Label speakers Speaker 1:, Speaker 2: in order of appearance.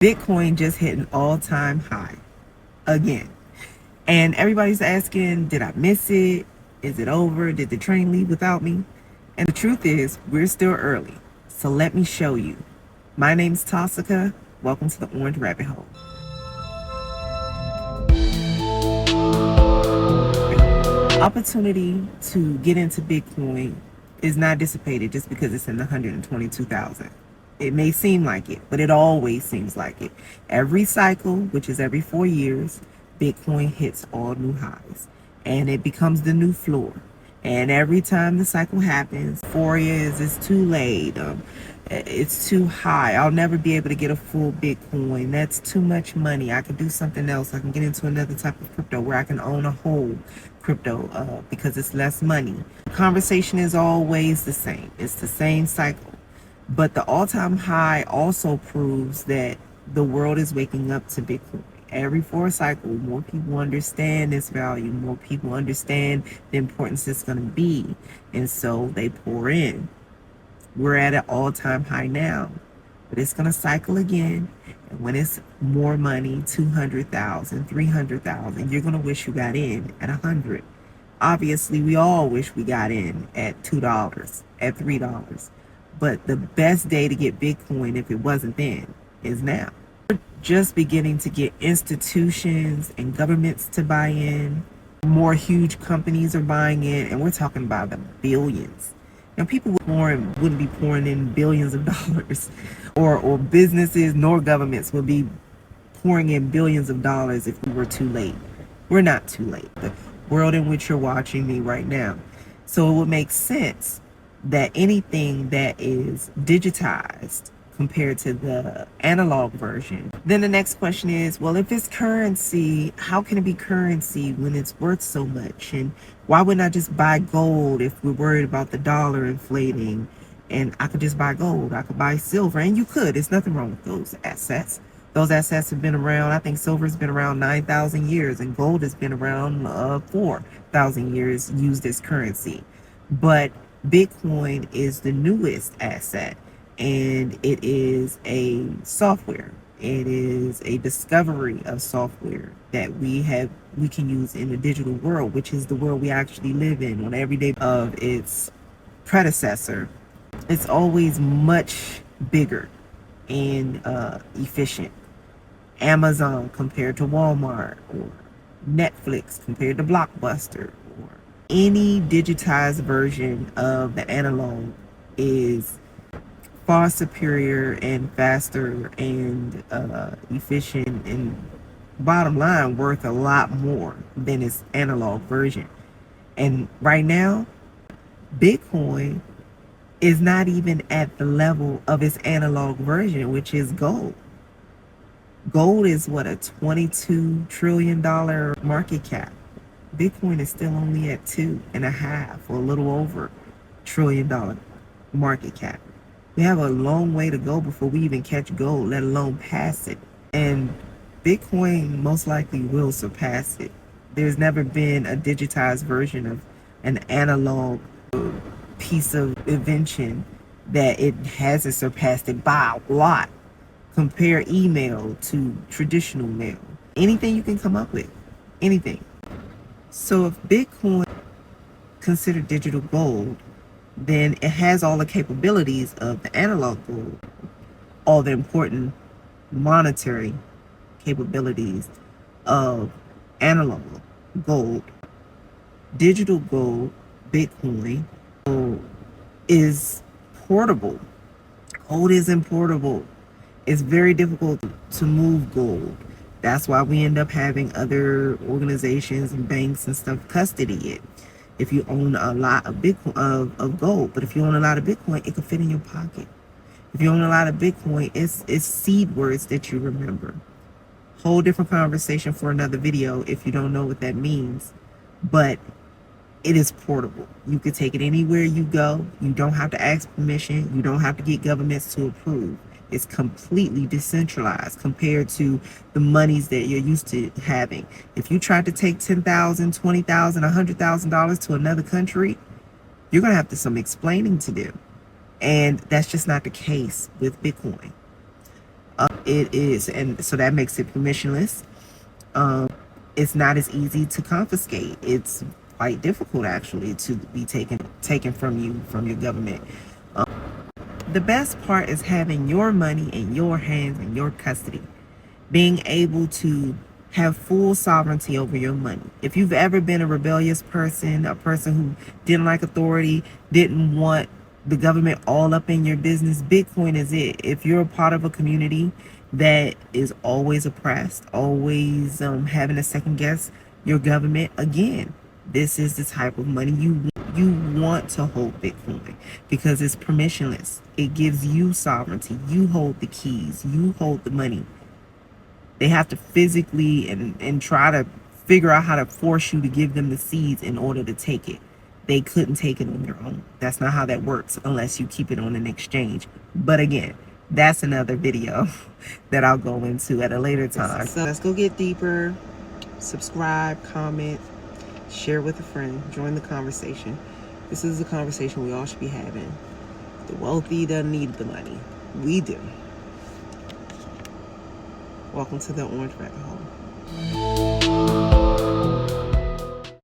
Speaker 1: Bitcoin just hit an all-time high again. And everybody's asking, did I miss it? Is it over? Did the train leave without me? And the truth is, we're still early. So let me show you. My name's Tosika. Welcome to the Orange Rabbit Hole. Opportunity to get into Bitcoin is not dissipated just because it's in the 122,000. It may seem like it, but it always seems like it. Every cycle, which is every 4 years, Bitcoin hits all new highs and it becomes the new floor. And every time the cycle happens, euphoria is it's too late. It's too high. I'll never be able to get a full Bitcoin. That's too much money. I could do something else. I can get into another type of crypto where I can own a whole crypto because it's less money. The conversation is always the same. It's the same cycle. But the all-time high also proves that the world is waking up to Bitcoin. Every 4 cycle, more people understand its value. More people understand the importance it's going to be. And so they pour in. We're at an all-time high now. But it's going to cycle again. And when it's more money, 200,000, 300,000, you're going to wish you got in at 100. Obviously, we all wish we got in at $2, at $3. But the best day to get Bitcoin, if it wasn't then, is now. We're just beginning to get institutions and governments to buy in. More huge companies are buying in, and we're talking about the billions. Now, people wouldn't be pouring in billions of dollars, or businesses nor governments would be pouring in billions of dollars if we were too late. We're not too late. The world in which you're watching me right now. So it would make sense that anything that is digitized compared to the analog version. Then the next question is, well, if it's currency, how can it be currency when it's worth so much? And why wouldn't I just buy gold if we're worried about the dollar inflating? And I could just buy gold. I could buy silver. And you could. There's nothing wrong with those assets. Those assets have been around. I think silver's been around 9,000 years and gold has been around 4,000 years used as currency. But Bitcoin is the newest asset, and it is a software. It is a discovery of software that we can use in the digital world, which is the world we actually live in on every day of its predecessor. It's always much bigger and efficient. Amazon compared to Walmart, or Netflix compared to Blockbuster, or any digitized version of the analog is far superior and faster and efficient, and bottom line worth a lot more than its analog version. And right now, Bitcoin is not even at the level of its analog version, which is gold. Gold is what, a $22 trillion market cap. Bitcoin is still only at 2.5 or a little over $1 trillion market cap. We have a long way to go before we even catch gold, let alone pass it. And Bitcoin most likely will surpass it. There's never been a digitized version of an analog piece of invention that it hasn't surpassed it by a lot. Compare email to traditional mail. Anything you can come up with. Anything. So if Bitcoin considered digital gold, then it has all the capabilities of the analog gold, all the important monetary capabilities of analog gold. Digital gold, Bitcoin, is portable. Gold isn't portable. It's very difficult to move gold. That's why we end up having other organizations and banks and stuff custody it. If you own a lot of Bitcoin of gold, but if you own a lot of Bitcoin, it could fit in your pocket. If you own a lot of Bitcoin, it's seed words that you remember. Whole different conversation for another video if you don't know what that means. But it is portable. You could take it anywhere you go. You don't have to ask permission. You don't have to get governments to approve. It's completely decentralized compared to the monies that you're used to having. If you tried to take $10,000, $20,000, $100,000 to another country, you're going to have some explaining to do. And that's just not the case with Bitcoin. It is, and so that makes it permissionless. It's not as easy to confiscate. It's quite difficult actually to be taken from you, from your government. The best part is having your money in your hands, in your custody, being able to have full sovereignty over your money. If you've ever been a rebellious person, a person who didn't like authority, didn't want the government all up in your business, Bitcoin is it. If you're a part of a community that is always oppressed, always having to second guess your government, again, this is the type of money you want to hold Bitcoin, because it's permissionless. It gives you sovereignty. You hold the keys. You hold the money. They have to physically and try to figure out how to force you to give them the seeds in order to take it. They couldn't take it on their own. That's not how that works unless you keep it on an exchange. But again, that's another video that I'll go into at a later time. So let's go get deeper. Subscribe, comment, share with a friend, join the conversation. This is a conversation we all should be having. The wealthy doesn't need the money. We do. Welcome to the Orange Rabbit Hole.